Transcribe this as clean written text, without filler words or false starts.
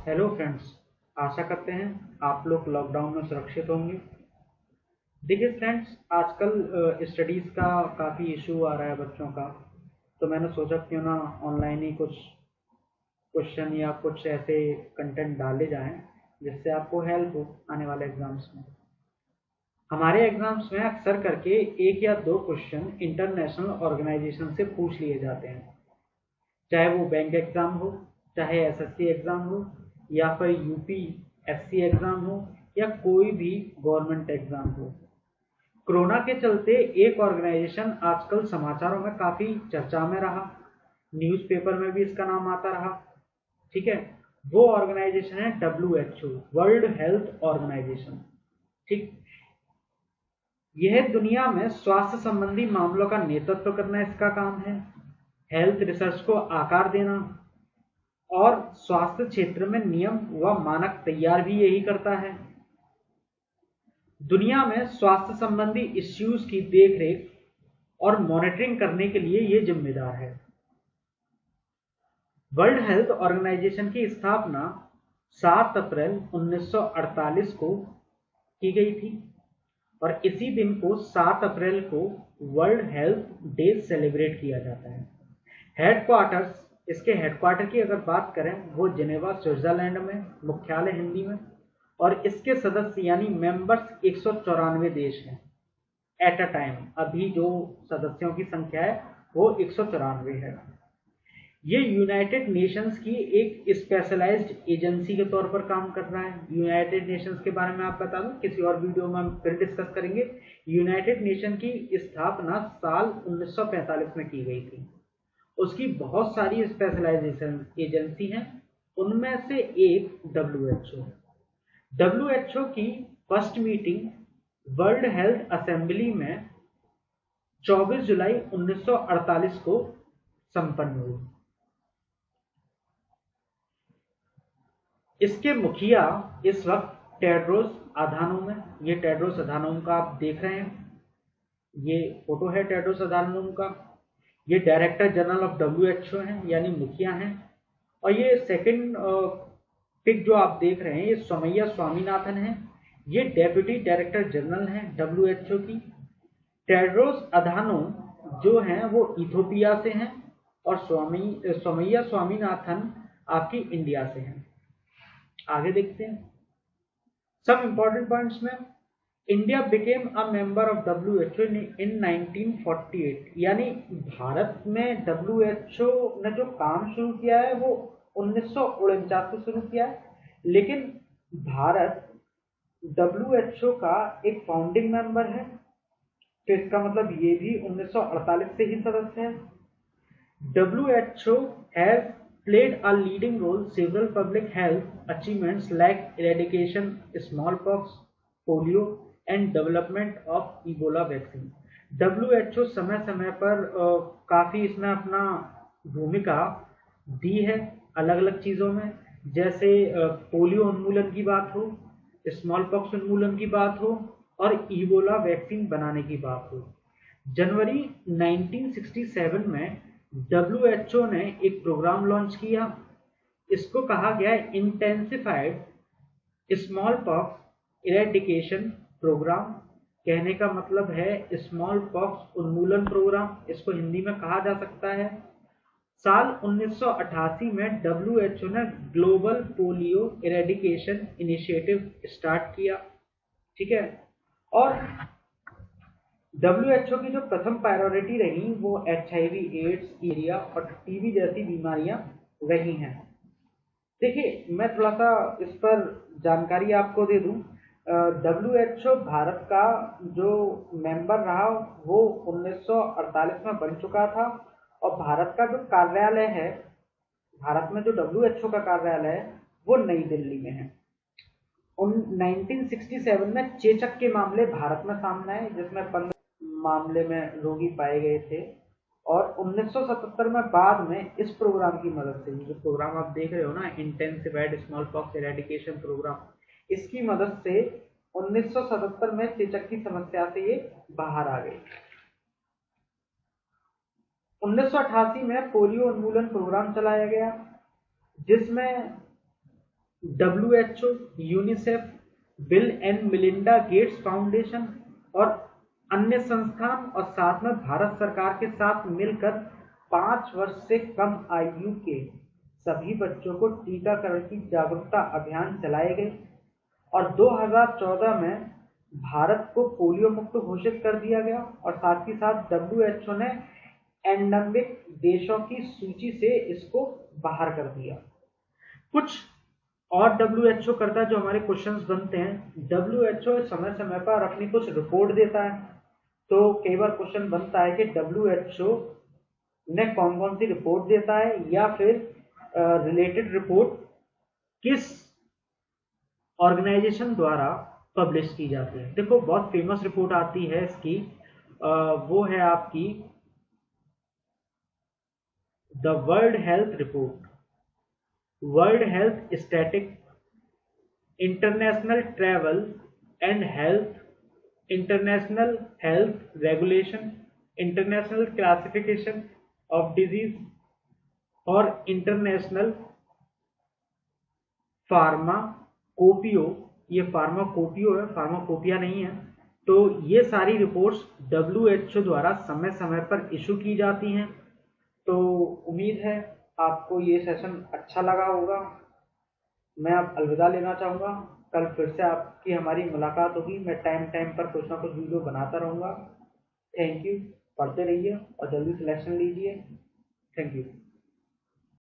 Hello friends. आशा करते हैं आप लोग लॉकडाउन में सुरक्षित होंगे। देखिए फ्रेंड्स, आजकल स्टडीज़ का काफ़ी इशू आ रहा है बच्चों का। तो मैंने सोचा क्यों ना ऑनलाइन ही कुछ क्वेश्चन या कुछ ऐसे कंटेंट डाले जाएं जिससे आपको हेल्प हो आने वाले एग्जाम्स में। हमारे एग्जाम्स में अक्सर करके एक या दो क्वेश्चन इंटरनेशनल ऑर्गेनाइजेशन से पूछ लिए जाते हैं, चाहे वो बैंक एग्ज़ाम हो, चाहे एसएससी एग्ज़ाम हो, या फिर यूपीएससी एग्ज़ाम हो, या कोई भी गवर्नमेंट एग्ज़ाम हो। कोरोना के चलते एक ऑर्गेनाइजेशन आजकल समाचारों में काफ़ी चर्चा में रहा, न्यूज़पेपर में भी इसका नाम आता रहा। ठीक है, वो ऑर्गेनाइजेशन है WHO, वर्ल्ड हेल्थ ऑर्गेनाइजेशन। ठीक, यह दुनिया में स्वास्थ्य संबंधी मामलों का नेतृत्व करना इसका काम है, हेल्थ रिसर्च को आकार देना, और स्वास्थ्य क्षेत्र में नियम व मानक तैयार भी यही करता है। दुनिया में स्वास्थ्य संबंधी इश्यूज की देखरेख और मॉनिटरिंग करने के लिए ये जिम्मेदार है। वर्ल्ड हेल्थ ऑर्गेनाइजेशन की स्थापना 7 अप्रैल 1948 को की गई थी, और इसी दिन को 7 अप्रैल को वर्ल्ड हेल्थ डे सेलिब्रेट किया जाता है। हेडक्वार्टर्स, इसके हेडक्वार्टर की अगर बात करें, वो जिनेवा स्विट्जरलैंड में, मुख्यालय हिंदी में, और इसके सदस्य यानी मेंबर्स 194 देश हैं एट अ टाइम। अभी जो सदस्यों की संख्या है वो 194 है। ये यूनाइटेड नेशंस की एक स्पेशलाइज्ड एजेंसी के तौर पर काम कर रहा है। यूनाइटेड नेशंस के बारे में आप बता दूं, किसी और वीडियो में हम फिर डिस्कस करेंगे। यूनाइटेड नेशन की स्थापना साल 1945 में की गई थी। उसकी बहुत सारी स्पेशलाइजेशन एजेंसी हैं, उनमें से एक WHO है। WHO की first meeting world health assembly में 24 जुलाई 1948 को संपन्न हुई। इसके मुखिया इस वक्त टेड्रोस अधानोम है। ये टेड्रोस अधानोम का आप देख रहे हैं, ये फोटो है टेड्रोस अधानोम का। ये डायरेक्टर जनरल ऑफ WHO हैं, यानी मुखिया हैं। और ये सेकंड पिक जो आप देख रहे हैं, ये सोमैया स्वामीनाथन है। ये डेप्यूटी डायरेक्टर जनरल हैं WHO की। टेड्रोस अधानोम जो हैं वो इथोपिया से हैं, और सोमैया स्वामीनाथन आपकी इंडिया से हैं। आगे देखते हैं सब इंपॉर्टेंट पॉइंट्स में। India became a member of WHO इन 1948, यानी भारत में WHO ने जो काम शुरू किया है वो 1949 से शुरू किया है, लेकिन भारत WHO का एक फाउंडिंग मेंबर है, तो इसका मतलब ये भी 1948 से ही सदस्य है। WHO has played a leading role several public health achievements like eradication smallpox, polio and development of Ebola vaccine। WHO समय समय पर काफ़ी इसमें अपना भूमिका दी है अलग अलग चीज़ों में, जैसे पोलियो उन्मूलन की बात हो, स्मॉल पॉक्स उन्मूलन की बात हो, और ईबोला वैक्सीन बनाने की बात हो। जनवरी 1967 में WHO ने एक प्रोग्राम लॉन्च किया। इसको कहा गया intensified smallpox eradication programme. कहने का मतलब है स्मॉल पॉक्स उन्मूलन प्रोग्राम, इसको हिंदी में कहा जा सकता है। साल 1988 में WHO ने global polio eradication initiative start किया। ठीक है, और WHO की जो प्रथम प्रायोरिटी रही वो HIV, एड्स, ईरिया और टीबी जैसी बीमारियां रही हैं। देखिए, मैं थोड़ा सा इस पर जानकारी आपको दे दूं। WHO भारत का जो मेंबर रहा वो 1948 में बन चुका था, और भारत का जो कार्यालय है, भारत में जो WHO का कार्यालय है वो नई दिल्ली में है। 1967 में चेचक के मामले भारत में सामने आए, जिसमें 15 मामले में रोगी पाए गए थे, और 1977 में बाद में इस प्रोग्राम की मदद से, जो प्रोग्राम आप देख रहे हो ना, intensified smallpox eradication programme, इसकी मदद से 1977 में चेचक की समस्या से ये बाहर आ गई। 1988 में पोलियो उन्मूलन प्रोग्राम चलाया गया, जिसमें WHO, UNICEF, bill and Melinda Gates foundation और अन्य संस्थान, और साथ में भारत सरकार के साथ मिलकर 5 वर्ष से कम आयु के सभी बच्चों को टीकाकरण की जागरूकता अभियान चलाए गए और 2014 में भारत को पोलियो मुक्त घोषित कर दिया गया और साथ ही साथ WHO ने एंडेमिक देशों की सूची से इसको बाहर कर दिया। कुछ और WHO करता है जो हमारे क्वेश्चंस बनते हैं। WHO समय समय पर अपनी कुछ रिपोर्ट देता है, तो कई बार क्वेश्चन बनता है कि WHO ने कौन कौन सी रिपोर्ट देता है या फिर रिलेटेड रिपोर्ट किस ऑर्गेनाइजेशन द्वारा पब्लिश की जाती है। देखो बहुत फेमस रिपोर्ट आती है इसकी, वो है आपकी the world health report, world health static, international travel and health, international health regulation, international classification of disease और इंटरनेशनल फार्माकोपियो। ये फार्माकोपियो है, फार्माकोपिया नहीं है। तो ये सारी रिपोर्ट्स WHO द्वारा समय समय पर इशू की जाती हैं। तो उम्मीद है आपको ये सेशन अच्छा लगा होगा। मैं अब अलविदा लेना चाहूँगा। कल फिर से आपकी हमारी मुलाकात होगी। मैं टाइम टाइम पर कुछ ना कुछ वीडियो बनाता रहूँगा। Thank you. पढ़ते रहिए और जल्दी सिलेक्शन लीजिए। Thank you.